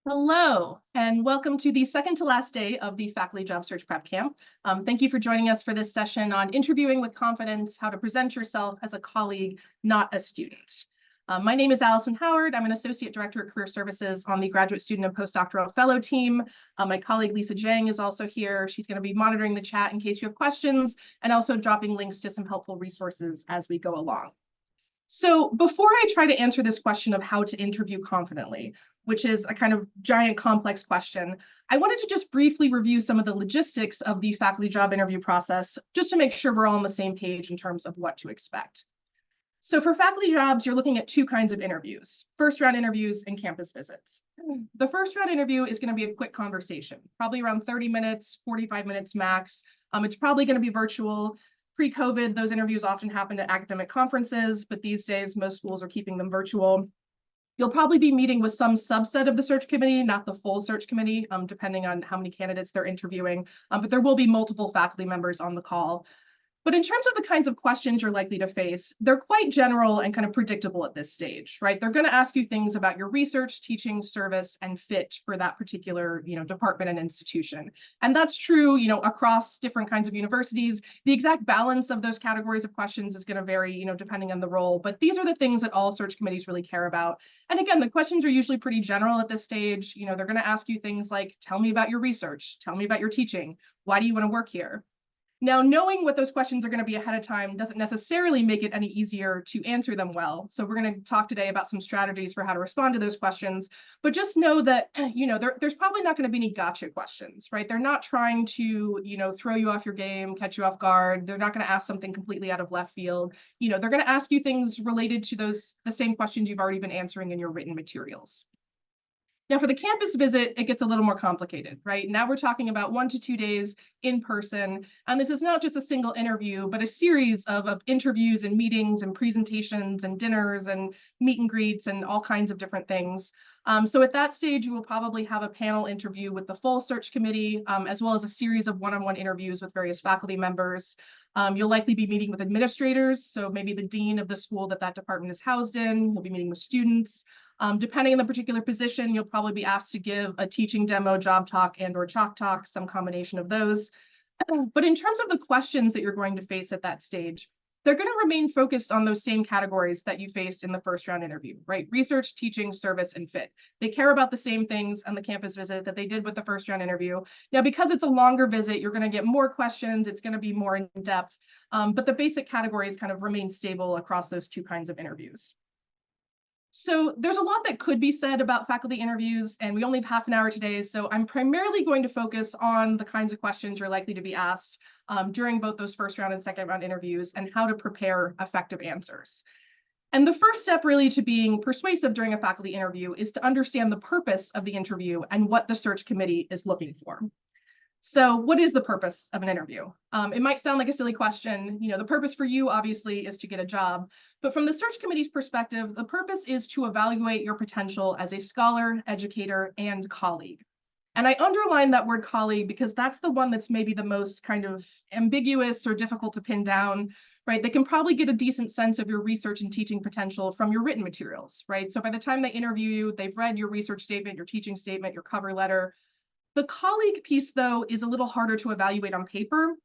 Hello, and welcome to the second to last day of the Faculty Job Search Prep Camp. Thank you for joining us for this session on interviewing with confidence, how to present yourself as a colleague, not a student. My name is Allison Howard. I'm an Associate Director at Career Services on the Graduate Student and Postdoctoral Fellow team. My colleague Lisa Jang is also here. She's going to be monitoring the chat in case you have questions and also dropping links to some helpful resources as we go along. So before I try to answer this question of how to interview confidently, which is a kind of giant complex question, I wanted to just briefly review some of the logistics of the faculty job interview process, just to make sure we're all on the same page in terms of what to expect. So for faculty jobs, you're looking at two kinds of interviews: first round interviews and campus visits. The first round interview is going to be a quick conversation, probably around 30 minutes, 45 minutes max. It's probably going to be virtual. Pre-COVID, those interviews often happened at academic conferences, but these days most schools are keeping them virtual. You'll probably be meeting with some subset of the search committee, not the full search committee, depending on how many candidates they're interviewing, but there will be multiple faculty members on the call. But in terms of the kinds of questions you're likely to face, they're quite general and kind of predictable at this stage, right? They're going to ask you things about your research, teaching, service, and fit for that particular, department and institution. And that's true, across different kinds of universities. The exact balance of those categories of questions is going to vary, depending on the role. But these are the things that all search committees really care about. And again, the questions are usually pretty general at this stage. They're going to ask you things like, tell me about your research, tell me about your teaching, why do you want to work here? Now, knowing what those questions are going to be ahead of time doesn't necessarily make it any easier to answer them well. So we're going to talk today about some strategies for how to respond to those questions. But just know that, there's probably not going to be any gotcha questions, right? They're not trying to, throw you off your game, catch you off guard. They're not going to ask something completely out of left field. They're going to ask you things related to the same questions you've already been answering in your written materials. Now, for the campus visit, it gets a little more complicated, right? Now we're talking about 1 to 2 days in person. And this is not just a single interview, but a series of interviews and meetings and presentations and dinners and meet and greets and all kinds of different things. So at that stage, you will probably have a panel interview with the full search committee, as well as a series of one-on-one interviews with various faculty members. You'll likely be meeting with administrators, so maybe the dean of the school that department is housed in. You'll be meeting with students. Depending on the particular position, you'll probably be asked to give a teaching demo, job talk, and/or chalk talk, some combination of those. But in terms of the questions that you're going to face at that stage, they're going to remain focused on those same categories that you faced in the first round interview, right? Research, teaching, service, and fit. They care about the same things on the campus visit that they did with the first round interview. Now, because it's a longer visit, you're going to get more questions. It's going to be more in depth, but the basic categories kind of remain stable across those two kinds of interviews. So there's a lot that could be said about faculty interviews, and we only have half an hour today, so I'm primarily going to focus on the kinds of questions you're likely to be asked during both those first round and second round interviews and how to prepare effective answers. And the first step really to being persuasive during a faculty interview is to understand the purpose of the interview and what the search committee is looking for. So what is the purpose of an interview? It might sound like a silly question. The purpose for you, obviously, is to get a job. But from the search committee's perspective, the purpose is to evaluate your potential as a scholar, educator, and colleague. And I underline that word colleague because that's the one that's maybe the most kind of ambiguous or difficult to pin down, right? They can probably get a decent sense of your research and teaching potential from your written materials, right? So by the time they interview you, they've read your research statement, your teaching statement, your cover letter. The colleague piece, though, is a little harder to evaluate on paper,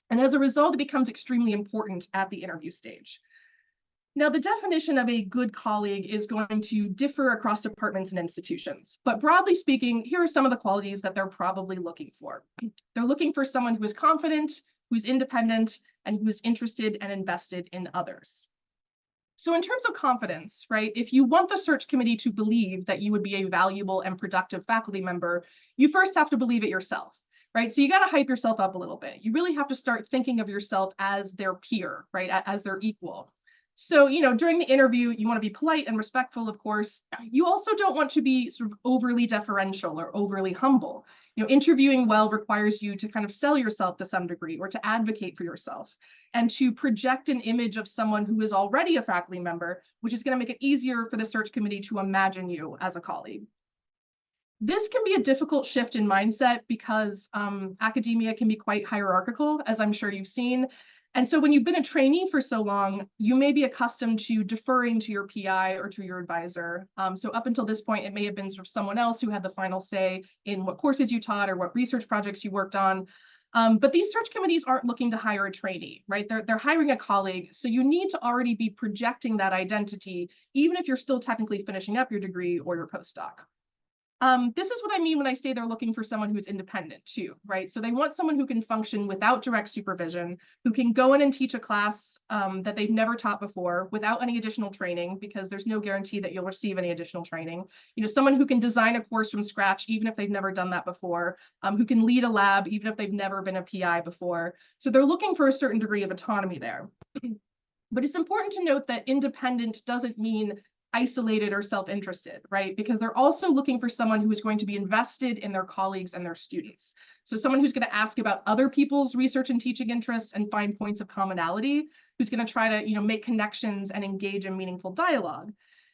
and as a result, it becomes extremely important at the interview stage. Now, the definition of a good colleague is going to differ across departments and institutions, but broadly speaking, here are some of the qualities that they're probably looking for. They're looking for someone who is confident, who's independent, and who's interested and invested in others. So in terms of confidence, right, if you want the search committee to believe that you would be a valuable and productive faculty member, you first have to believe it yourself, right? So you got to hype yourself up a little bit. You really have to start thinking of yourself as their peer, right, as their equal. So, during the interview, you want to be polite and respectful, of course. You also don't want to be sort of overly deferential or overly humble. Interviewing well requires you to kind of sell yourself to some degree or to advocate for yourself and to project an image of someone who is already a faculty member, which is going to make it easier for the search committee to imagine you as a colleague. This can be a difficult shift in mindset because academia can be quite hierarchical, as I'm sure you've seen. And so when you've been a trainee for so long, you may be accustomed to deferring to your PI or to your advisor. So up until this point, it may have been sort of someone else who had the final say in what courses you taught or what research projects you worked on. But these search committees aren't looking to hire a trainee, right? They're hiring a colleague. So you need to already be projecting that identity, even if you're still technically finishing up your degree or your postdoc. This is what I mean when I say they're looking for someone who's independent too, right? So they want someone who can function without direct supervision, who can go in and teach a class that they've never taught before without any additional training, because there's no guarantee that you'll receive any additional training. You know, someone who can design a course from scratch, even if they've never done that before, who can lead a lab, even if they've never been a PI before. So they're looking for a certain degree of autonomy there. But it's important to note that independent doesn't mean isolated or self-interested, right? Because they're also looking for someone who is going to be invested in their colleagues and their students. So someone who's going to ask about other people's research and teaching interests and find points of commonality, who's going to try to, make connections and engage in meaningful dialogue.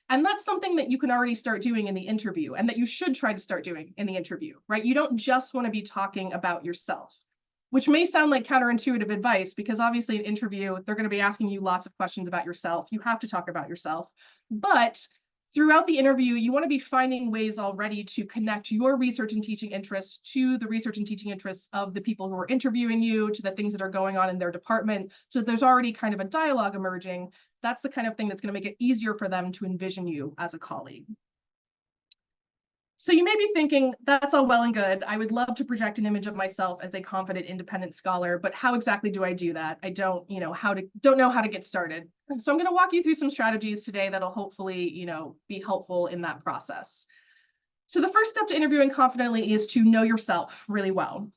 And that's something that you can already start doing in the interview, and that you should try to start doing in the interview, right? You don't just want to be talking about yourself, which may sound like counterintuitive advice, because obviously in an interview, they're going to be asking you lots of questions about yourself. You have to talk about yourself. But throughout the interview, you want to be finding ways already to connect your research and teaching interests to the research and teaching interests of the people who are interviewing you, to the things that are going on in their department. So there's already kind of a dialogue emerging. That's the kind of thing that's going to make it easier for them to envision you as a colleague. So you may be thinking, that's all well and good. I would love to project an image of myself as a confident, independent scholar, but how exactly do I do that? I don't know how to get started. So I'm going to walk you through some strategies today that'll hopefully, be helpful in that process. So the first step to interviewing confidently is to know yourself really well.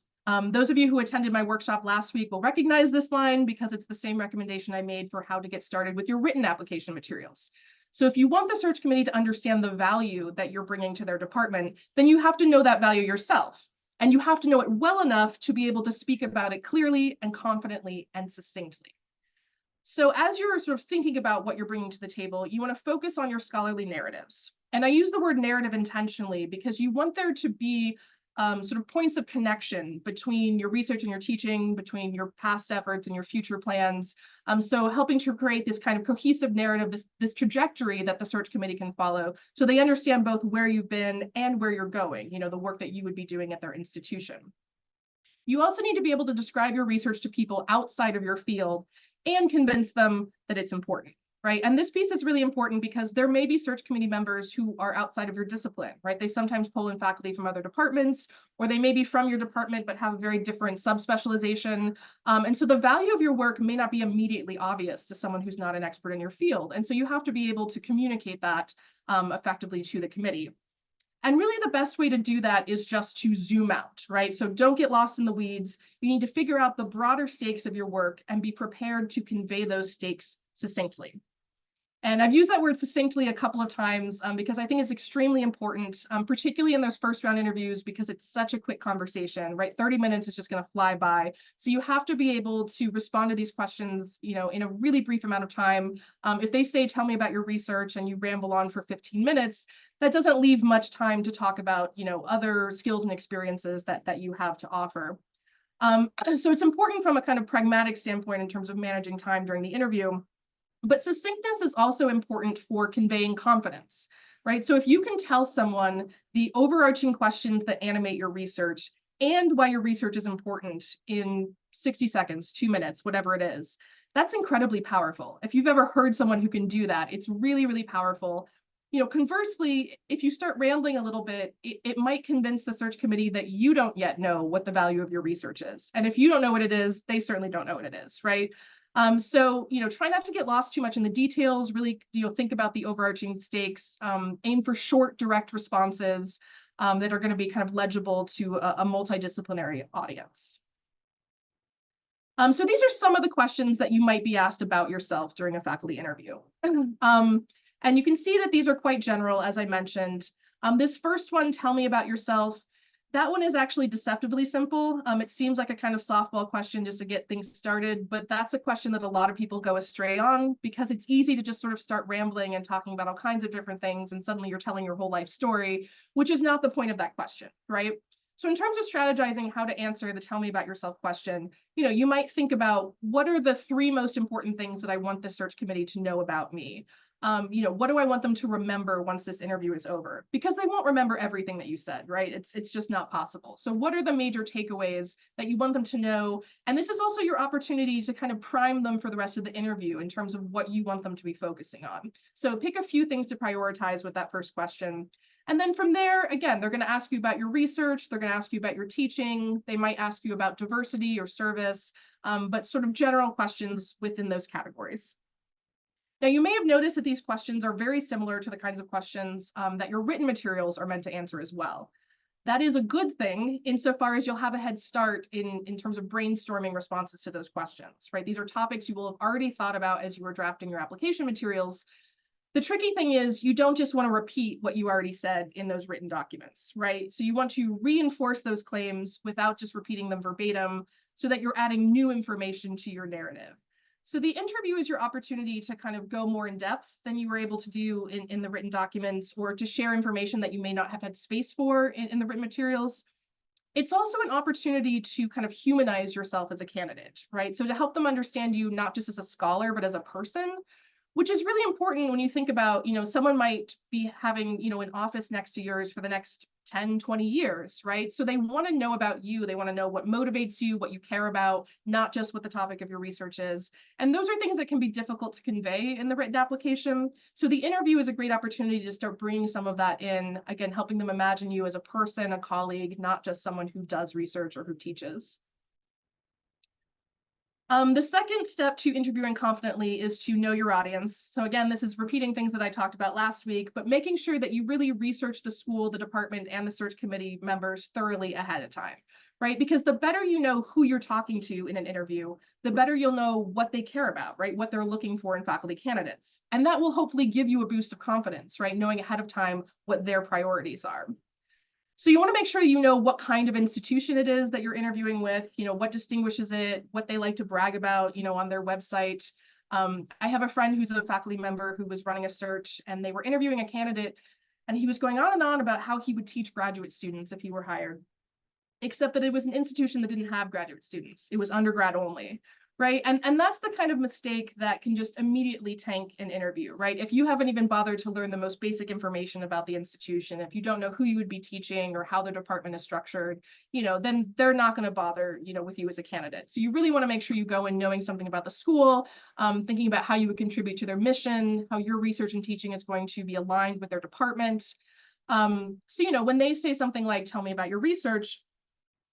Those of you who attended my workshop last week will recognize this line, because it's the same recommendation I made for how to get started with your written application materials. So if you want the search committee to understand the value that you're bringing to their department, then you have to know that value yourself. And you have to know it well enough to be able to speak about it clearly and confidently and succinctly. So as you're sort of thinking about what you're bringing to the table, you want to focus on your scholarly narratives. And I use the word narrative intentionally because you want there to be sort of points of connection between your research and your teaching, between your past efforts and your future plans. So helping to create this kind of cohesive narrative, this trajectory that the search committee can follow, so they understand both where you've been and where you're going, the work that you would be doing at their institution. You also need to be able to describe your research to people outside of your field and convince them that it's important. Right. And this piece is really important because there may be search committee members who are outside of your discipline, right? They sometimes pull in faculty from other departments, or they may be from your department but have a very different subspecialization. And so the value of your work may not be immediately obvious to someone who's not an expert in your field. And so you have to be able to communicate that effectively to the committee. And really the best way to do that is just to zoom out, right? So don't get lost in the weeds. You need to figure out the broader stakes of your work and be prepared to convey those stakes succinctly. And I've used that word succinctly a couple of times because I think it's extremely important, particularly in those first round interviews, because it's such a quick conversation, right? 30 minutes is just going to fly by. So you have to be able to respond to these questions, in a really brief amount of time. If they say, tell me about your research, and you ramble on for 15 minutes, that doesn't leave much time to talk about, other skills and experiences that you have to offer. So it's important from a kind of pragmatic standpoint in terms of managing time during the interview. But succinctness is also important for conveying confidence, right? So if you can tell someone the overarching questions that animate your research and why your research is important in 60 seconds, 2 minutes, whatever it is, that's incredibly powerful. If you've ever heard someone who can do that, it's really, really powerful. Conversely, if you start rambling a little bit, it might convince the search committee that you don't yet know what the value of your research is. And if you don't know what it is, they certainly don't know what it is, right? So, try not to get lost too much in the details, really, think about the overarching stakes, aim for short, direct responses that are going to be kind of legible to a multidisciplinary audience. So these are some of the questions that you might be asked about yourself during a faculty interview. And you can see that these are quite general, as I mentioned. This first one, tell me about yourself. That one is actually deceptively simple. It seems like a kind of softball question just to get things started, but that's a question that a lot of people go astray on, because it's easy to just sort of start rambling and talking about all kinds of different things, and suddenly you're telling your whole life story, which is not the point of that question, right? So in terms of strategizing how to answer the tell me about yourself question, you might think about what are the three most important things that I want the search committee to know about me? What do I want them to remember once this interview is over? Because they won't remember everything that you said, right? It's just not possible. So what are the major takeaways that you want them to know? And this is also your opportunity to kind of prime them for the rest of the interview in terms of what you want them to be focusing on. So pick a few things to prioritize with that first question. And then from there, again, they're going to ask you about your research. They're going to ask you about your teaching. They might ask you about diversity or service, but sort of general questions within those categories. Now, you may have noticed that these questions are very similar to the kinds of questions that your written materials are meant to answer as well. That is a good thing insofar as you'll have a head start in terms of brainstorming responses to those questions, right? These are topics you will have already thought about as you were drafting your application materials. The tricky thing is you don't just want to repeat what you already said in those written documents, right? So you want to reinforce those claims without just repeating them verbatim so that you're adding new information to your narrative. So the interview is your opportunity to kind of go more in depth than you were able to do in the written documents, or to share information that you may not have had space for in the written materials. It's also an opportunity to kind of humanize yourself as a candidate, right? So to help them understand you not just as a scholar, but as a person, which is really important when you think about, someone might be having, an office next to yours for the next 10, 20 years, right? So they want to know about you. They want to know what motivates you, what you care about, not just what the topic of your research is. And those are things that can be difficult to convey in the written application. So the interview is a great opportunity to start bringing some of that in, again, helping them imagine you as a person, a colleague, not just someone who does research or who teaches. The second step to interviewing confidently is to know your audience. So again, this is repeating things that I talked about last week, but making sure that you really research the school, the department, and the search committee members thoroughly ahead of time, right? Because the better you know who you're talking to in an interview, the better you'll know what they care about, right? What they're looking for in faculty candidates. And that will hopefully give you a boost of confidence, right? Knowing ahead of time what their priorities are. So you want to make sure you know what kind of institution it is that you're interviewing with, what distinguishes it, what they like to brag about, on their website. I have a friend who's a faculty member who was running a search, and they were interviewing a candidate, and he was going on and on about how he would teach graduate students if he were hired, except that it was an institution that didn't have graduate students. It was undergrad only, right? And that's the kind of mistake that can just immediately tank an interview, right? If you haven't even bothered to learn the most basic information about the institution, if you don't know who you would be teaching or how the department is structured, then they're not going to bother, with you as a candidate. So you really want to make sure you go in knowing something about the school, thinking about how you would contribute to their mission, how your research and teaching is going to be aligned with their department. So, when they say something like, tell me about your research,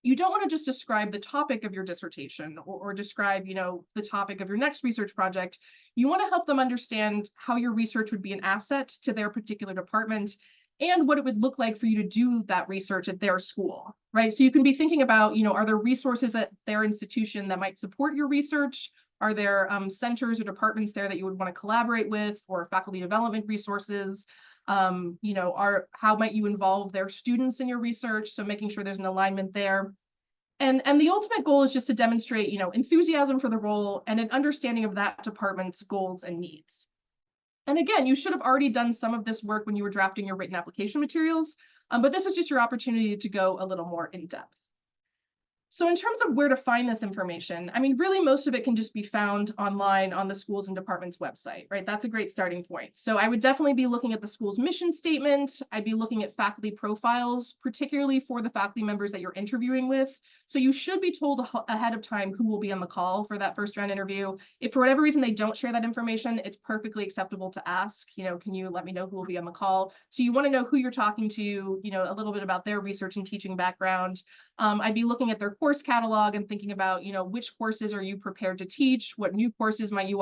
you don't want to just describe the topic of your dissertation or describe, the topic of your next research project. You want to help them understand how your research would be an asset to their particular department and what it would look like for you to do that research at their school, right? So you can be thinking about, are there resources at their institution that might support your research? Are there centers or departments there that you would want to collaborate with, or faculty development resources? How might you involve their students in your research? So making sure there's an alignment there. And the ultimate goal is just to demonstrate, enthusiasm for the role and an understanding of that department's goals and needs. And again, you should have already done some of this work when you were drafting your written application materials, but this is just your opportunity to go a little more in depth. So in terms of where to find this information, really most of it can just be found online on the schools and departments website, right? That's a great starting point. So I would definitely be looking at the school's mission statement. I'd be looking at faculty profiles, particularly for the faculty members that you're interviewing with. So you should be told ahead of time who will be on the call for that first round interview. If for whatever reason they don't share that information, it's perfectly acceptable to ask, can you let me know who will be on the call? So you want to know who you're talking to, a little bit about their research and teaching background. I'd be looking at their course catalog and thinking about, which courses are you prepared to teach? What new courses might you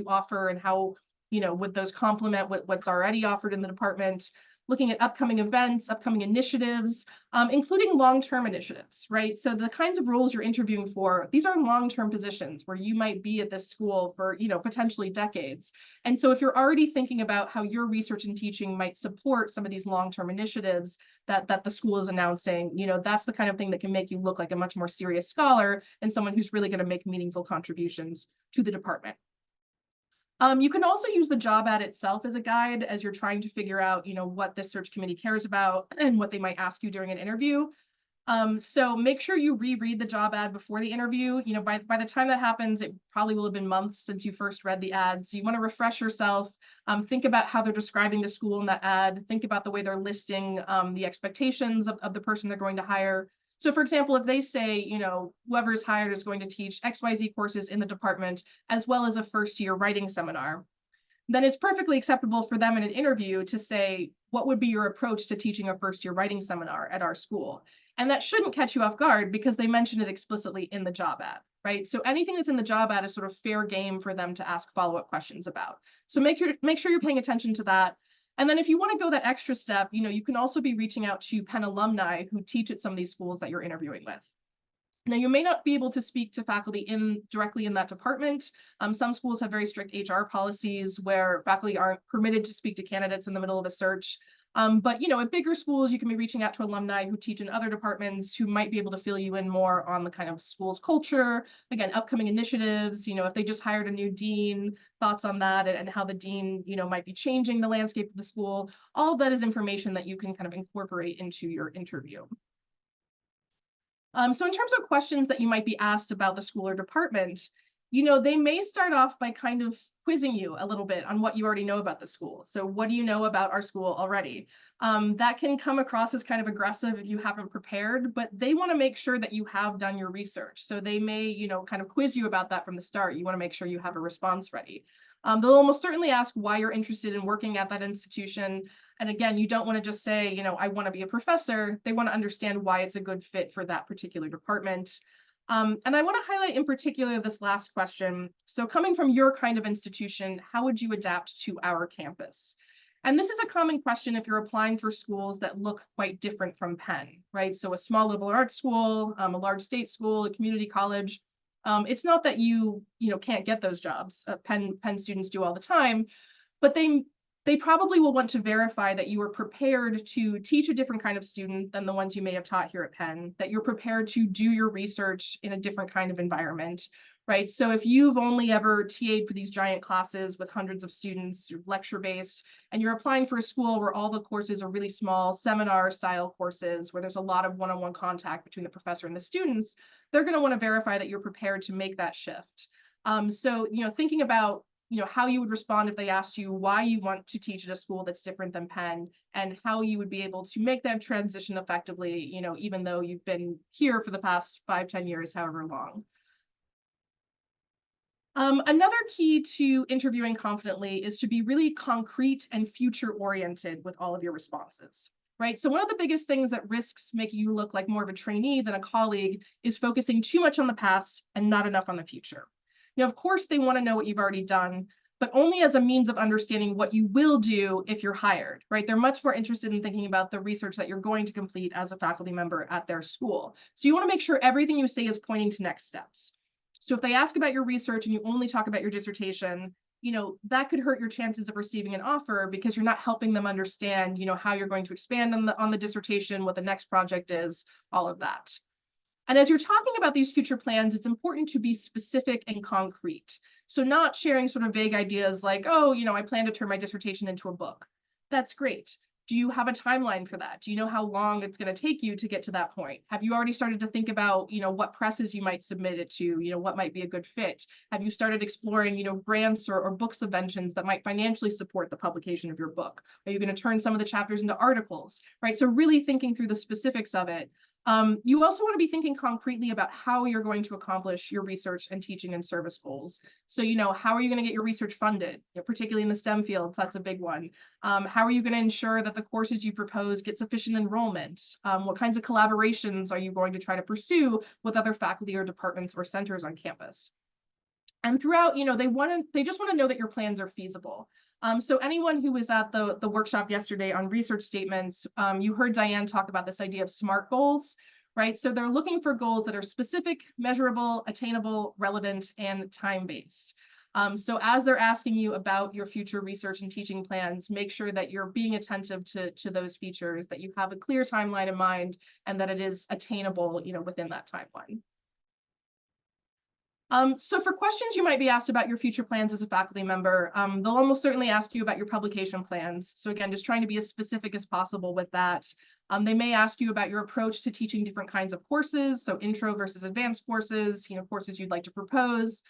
offer, and how, would those complement what's already offered in the department? Looking at upcoming events, upcoming initiatives, including long-term initiatives, right? So the kinds of roles you're interviewing for, these are long-term positions where you might be at this school for, potentially decades. And so if you're already thinking about how your research and teaching might support some of these long-term initiatives that the school is announcing, that's the kind of thing that can make you look like a much more serious scholar and someone who's really going to make meaningful contributions to the department. You can also use the job ad itself as a guide as you're trying to figure out, what this search committee cares about and what they might ask you during an interview. So make sure you reread the job ad before the interview. By the time that happens, it probably will have been months since you first read the ad. So you want to refresh yourself. Think about how they're describing the school in that ad. Think about the way they're listing the expectations of the person they're going to hire. So for example, if they say, whoever is hired is going to teach XYZ courses in the department, as well as a first-year writing seminar, then it's perfectly acceptable for them in an interview to say, what would be your approach to teaching a first-year writing seminar at our school? And that shouldn't catch you off guard because they mention it explicitly in the job ad, right? So anything that's in the job ad is sort of fair game for them to ask follow-up questions about. So make sure you're paying attention to that. And then if you want to go that extra step, you can also be reaching out to Penn alumni who teach at some of these schools that you're interviewing with. Now, you may not be able to speak to faculty directly in that department. Some schools have very strict HR policies where faculty aren't permitted to speak to candidates in the middle of a search. But at bigger schools, you can be reaching out to alumni who teach in other departments who might be able to fill you in more on the kind of school's culture, again, upcoming initiatives, if they just hired a new dean, thoughts on that and how the dean, might be changing the landscape of the school. All of that is information that you can kind of incorporate into your interview. So in terms of questions that you might be asked about the school or department, they may start off by kind of quizzing you a little bit on what you already know about the school. So what do you know about our school already? That can come across as kind of aggressive if you haven't prepared, but they want to make sure that you have done your research. So they may, kind of quiz you about that from the start. You want to make sure you have a response ready. They'll almost certainly ask why you're interested in working at that institution. And again, you don't want to just say, I want to be a professor. They want to understand why it's a good fit for that particular department. And I want to highlight in particular this last question. So coming from your kind of institution, how would you adapt to our campus? And this is a common question if you're applying for schools that look quite different from Penn, right? So a small liberal arts school, a large state school, a community college. It's not that you can't get those jobs. Penn students do all the time, but they probably will want to verify that you are prepared to teach a different kind of student than the ones you may have taught here at Penn, that you're prepared to do your research in a different kind of environment, right? So if you've only ever TA'd for these giant classes with hundreds of students, you're lecture-based, and you're applying for a school where all the courses are really small seminar-style courses, where there's a lot of one-on-one contact between the professor and the students, they're going to want to verify that you're prepared to make that shift. So, thinking about how you would respond if they asked you why you want to teach at a school that's different than Penn and how you would be able to make that transition effectively, even though you've been here for the past 5-10 years, however long. Another key to interviewing confidently is to be really concrete and future oriented with all of your responses, right? So one of the biggest things that risks making you look like more of a trainee than a colleague is focusing too much on the past and not enough on the future. Now, of course, they want to know what you've already done, but only as a means of understanding what you will do if you're hired, right? They're much more interested in thinking about the research that you're going to complete as a faculty member at their school. So you want to make sure everything you say is pointing to next steps. So if they ask about your research and you only talk about your dissertation, that could hurt your chances of receiving an offer because you're not helping them understand, how you're going to expand on the dissertation, what the next project is, all of that. And as you're talking about these future plans, it's important to be specific and concrete. So not sharing sort of vague ideas like, oh, I plan to turn my dissertation into a book. That's great. Do you have a timeline for that? Do you know how long it's going to take you to get to that point? Have you already started to think about, what presses you might submit it to, what might be a good fit? Have you started exploring, grants or book subventions that might financially support the publication of your book? Are you going to turn some of the chapters into articles, right? So really thinking through the specifics of it. You also want to be thinking concretely about how you're going to accomplish your research and teaching and service goals. So, how are you going to get your research funded, particularly in the STEM fields? That's a big one. How are you going to ensure that the courses you propose get sufficient enrollment? What kinds of collaborations are you going to try to pursue with other faculty or departments or centers on campus? And throughout, they just want to know that your plans are feasible. So anyone who was at the workshop yesterday on research statements, you heard Diane talk about this idea of SMART goals, right? So they're looking for goals that are specific, measurable, attainable, relevant, and time-based. So as they're asking you about your future research and teaching plans, make sure that you're being attentive to those features, that you have a clear timeline in mind, and that it is attainable, within that timeline. So for questions you might be asked about your future plans as a faculty member, they'll almost certainly ask you about your publication plans. So again, just trying to be as specific as possible with that. They may ask you about your approach to teaching different kinds of courses, so intro versus advanced courses, courses you'd like to propose.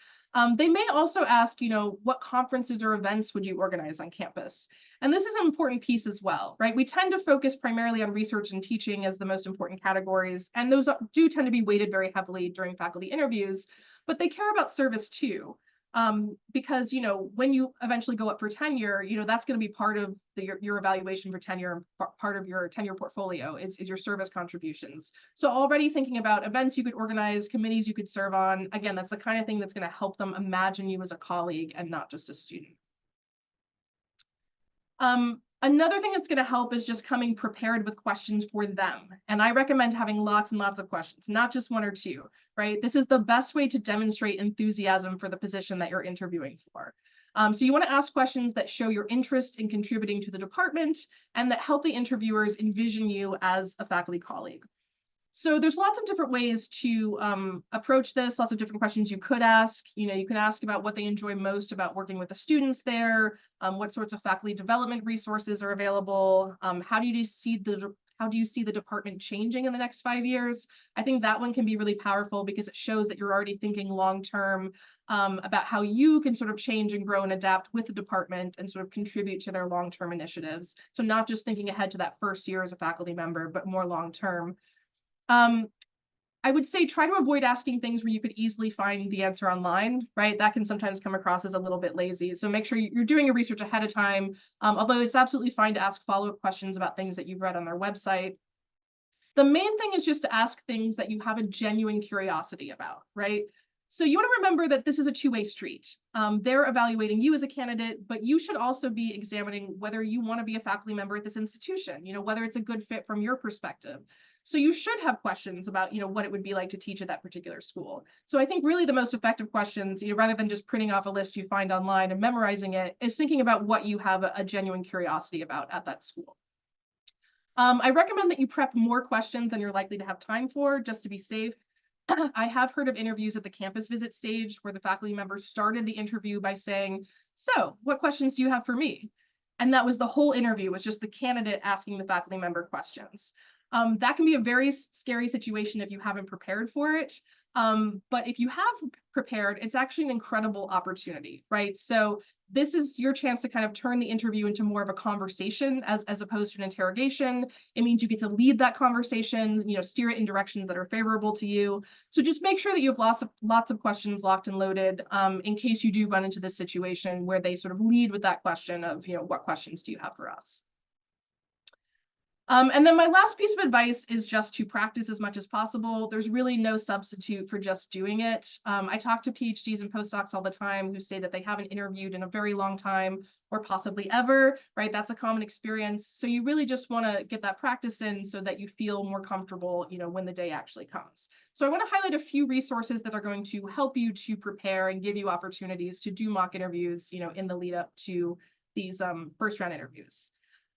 They may also ask, what conferences or events would you organize on campus? And this is an important piece as well, right? We tend to focus primarily on research and teaching as the most important categories, and those do tend to be weighted very heavily during faculty interviews, but they care about service too. Because when you eventually go up for tenure, that's going to be part of your evaluation for tenure, part of your tenure portfolio is your service contributions. So already thinking about events you could organize, committees you could serve on, again, that's the kind of thing that's going to help them imagine you as a colleague and not just a student. Another thing that's going to help is just coming prepared with questions for them. And I recommend having lots and lots of questions, not just one or two, right? This is the best way to demonstrate enthusiasm for the position that you're interviewing for. So you want to ask questions that show your interest in contributing to the department and that help the interviewers envision you as a faculty colleague. So there's lots of different ways to approach this, lots of different questions you could ask. You can ask about what they enjoy most about working with the students there, what sorts of faculty development resources are available, how do you see the department changing in the next 5 years? I think that one can be really powerful because it shows that you're already thinking long-term about how you can sort of change and grow and adapt with the department and sort of contribute to their long-term initiatives. So not just thinking ahead to that first year as a faculty member, but more long-term. I would say try to avoid asking things where you could easily find the answer online, right? That can sometimes come across as a little bit lazy. So make sure you're doing your research ahead of time, although it's absolutely fine to ask follow-up questions about things that you've read on their website. The main thing is just to ask things that you have a genuine curiosity about, right? So you want to remember that this is a two-way street. They're evaluating you as a candidate, but you should also be examining whether you want to be a faculty member at this institution, whether it's a good fit from your perspective. So you should have questions about, what it would be like to teach at that particular school. So I think really the most effective questions, rather than just printing off a list you find online and memorizing it, is thinking about what you have a genuine curiosity about at that school. I recommend that you prep more questions than you're likely to have time for, just to be safe. I have heard of interviews at the campus visit stage where the faculty member started the interview by saying, "So, what questions do you have for me?" And that was the whole interview, was just the candidate asking the faculty member questions. That can be a very scary situation if you haven't prepared for it. But if you have prepared, it's actually an incredible opportunity, right? So this is your chance to kind of turn the interview into more of a conversation as opposed to an interrogation. It means you get to lead that conversation, steer it in directions that are favorable to you. So just make sure that you have lots of questions locked and loaded in case you do run into this situation where they sort of lead with that question of, what questions do you have for us? And then my last piece of advice is just to practice as much as possible. There's really no substitute for just doing it. I talk to PhDs and postdocs all the time who say that they haven't interviewed in a very long time or possibly ever, right? That's a common experience. So you really just want to get that practice in so that you feel more comfortable, when the day actually comes. So I want to highlight a few resources that are going to help you to prepare and give you opportunities to do mock interviews, in the lead up to these first round interviews.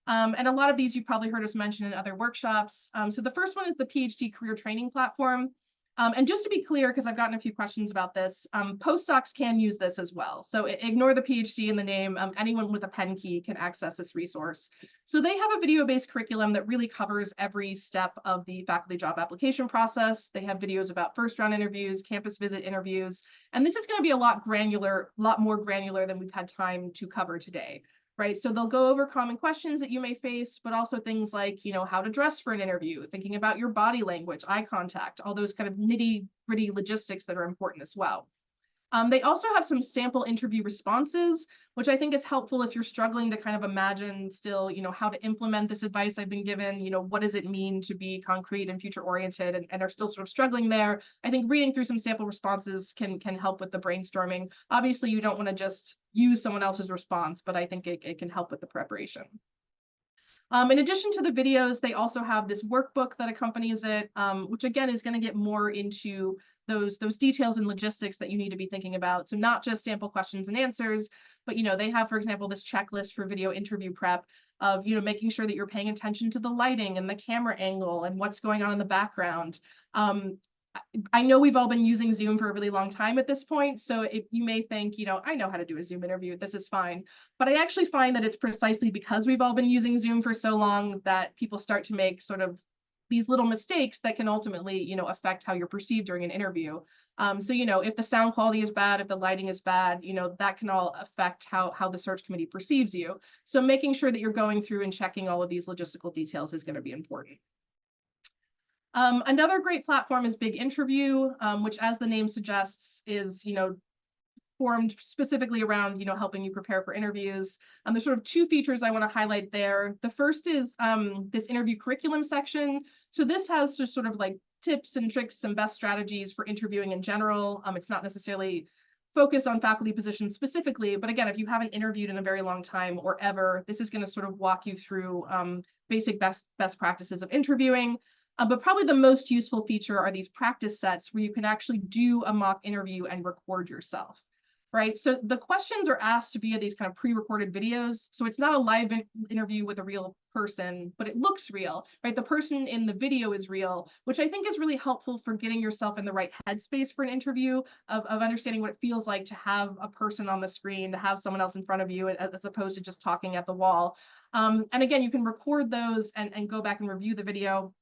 And a lot of these you've probably heard us mention in other workshops. So the first one is the PhD career training platform. And just to be clear, because I've gotten a few questions about this, postdocs can use this as well. So ignore the PhD in the name. Anyone with a pen key can access this resource. So they have a video-based curriculum that really covers every step of the faculty job application process. They have videos about first round interviews, campus visit interviews, and this is going to be a lot more granular than we've had time to cover today. Right. So they'll go over common questions that you may face, but also things like, how to dress for an interview, thinking about your body language, eye contact, all those kind of nitty-gritty logistics that are important as well. They also have some sample interview responses, which I think is helpful if you're struggling to kind of imagine still, how to implement this advice I've been given, what does it mean to be concrete and future oriented and are still sort of struggling there. I think reading through some sample responses can help with the brainstorming. Obviously, you don't want to just use someone else's response, but I think it can help with the preparation. In addition to the videos, they also have this workbook that accompanies it, which again is going to get more into those details and logistics that you need to be thinking about. So not just sample questions and answers, but they have, for example, this checklist for video interview prep of making sure that you're paying attention to the lighting and the camera angle and what's going on in the background. I know we've all been using Zoom for a really long time at this point, so if you may think, I know how to do a Zoom interview, this is fine. But I actually find that it's precisely because we've all been using Zoom for so long that people start to make sort of these little mistakes that can ultimately, affect how you're perceived during an interview. So, if the sound quality is bad, if the lighting is bad, that can all affect how the search committee perceives you. So making sure that you're going through and checking all of these logistical details is going to be important. Another great platform is Big Interview, which, as the name suggests, is formed specifically around helping you prepare for interviews. There's sort of two features I want to highlight there. The first is this interview curriculum section. So this has just sort of like tips and tricks and best strategies for interviewing in general. It's not necessarily focused on faculty positions specifically, but again, if you haven't interviewed in a very long time or ever, this is going to sort of walk you through basic best practices of interviewing. But probably the most useful feature are these practice sets where you can actually do a mock interview and record yourself, right? So the questions are asked via these kind of pre-recorded videos. So it's not a live interview with a real person, but it looks real, right? The person in the video is real, which I think is really helpful for getting yourself in the right headspace for an interview, of understanding what it feels like to have a person on the screen, to have someone else in front of you, as opposed to just talking at the wall. And again, you can record those and go back and review the video.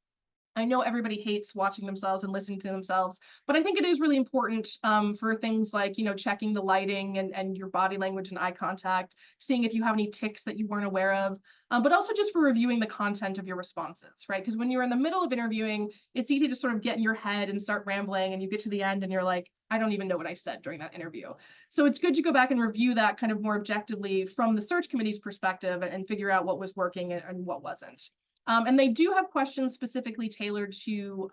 I know everybody hates watching themselves and listening to themselves, but I think it is really important for things like, checking the lighting and your body language and eye contact, seeing if you have any tics that you weren't aware of, but also just for reviewing the content of your responses, right? Because when you're in the middle of interviewing, it's easy to sort of get in your head and start rambling, and you get to the end and you're like, I don't even know what I said during that interview. So it's good to go back and review that kind of more objectively from the search committee's perspective and figure out what was working and what wasn't. And they do have questions specifically tailored to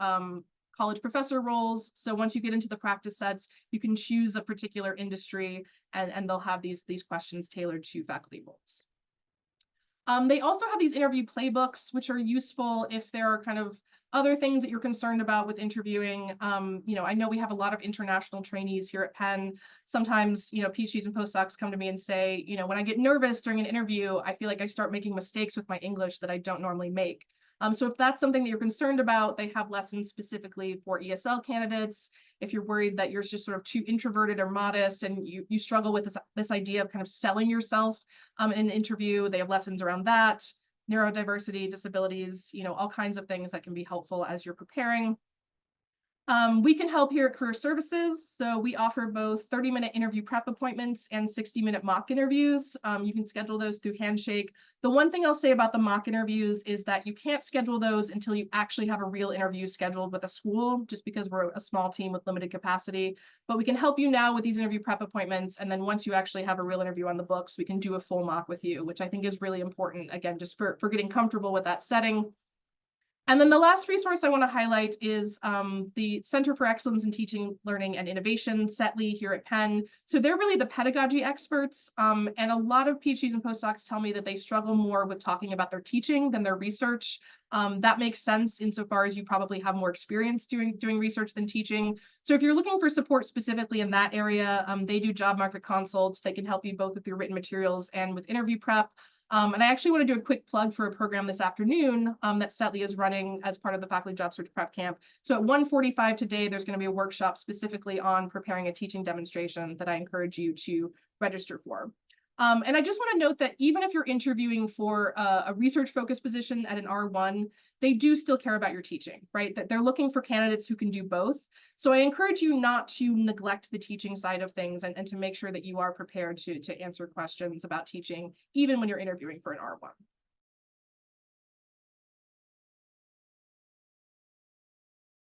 college professor roles. So once you get into the practice sets, you can choose a particular industry, and they'll have these questions tailored to faculty roles. They also have these interview playbooks, which are useful if there are kind of other things that you're concerned about with interviewing. I know we have a lot of international trainees here at Penn. Sometimes, PhDs and postdocs come to me and say, when I get nervous during an interview, I feel like I start making mistakes with my English that I don't normally make. So if that's something that you're concerned about, they have lessons specifically for ESL candidates. If you're worried that you're just sort of too introverted or modest and you struggle with this idea of kind of selling yourself in an interview, they have lessons around that. Neurodiversity, disabilities, all kinds of things that can be helpful as you're preparing. We can help here at Career Services. So we offer both 30-minute interview prep appointments and 60-minute mock interviews. You can schedule those through Handshake. The one thing I'll say about the mock interviews is that you can't schedule those until you actually have a real interview scheduled with a school, just because we're a small team with limited capacity. But we can help you now with these interview prep appointments. And then once you actually have a real interview on the books, we can do a full mock with you, which I think is really important, again, just for getting comfortable with that setting. And then the last resource I want to highlight is the Center for Excellence in Teaching, Learning, and Innovation, CETLI, here at Penn. So they're really the pedagogy experts. And a lot of PhDs and postdocs tell me that they struggle more with talking about their teaching than their research. That makes sense insofar as you probably have more experience doing research than teaching. So if you're looking for support specifically in that area, they do job market consults. They can help you both with your written materials and with interview prep. And I actually want to do a quick plug for a program this afternoon that CETLI is running as part of the Faculty Job Search Prep Camp. So at 1:45 today, there's going to be a workshop specifically on preparing a teaching demonstration that I encourage you to register for. And I just want to note that even if you're interviewing for a research-focused position at an R1, they do still care about your teaching, right? That they're looking for candidates who can do both. So I encourage you not to neglect the teaching side of things and to make sure that you are prepared to answer questions about teaching, even when you're interviewing for an R1.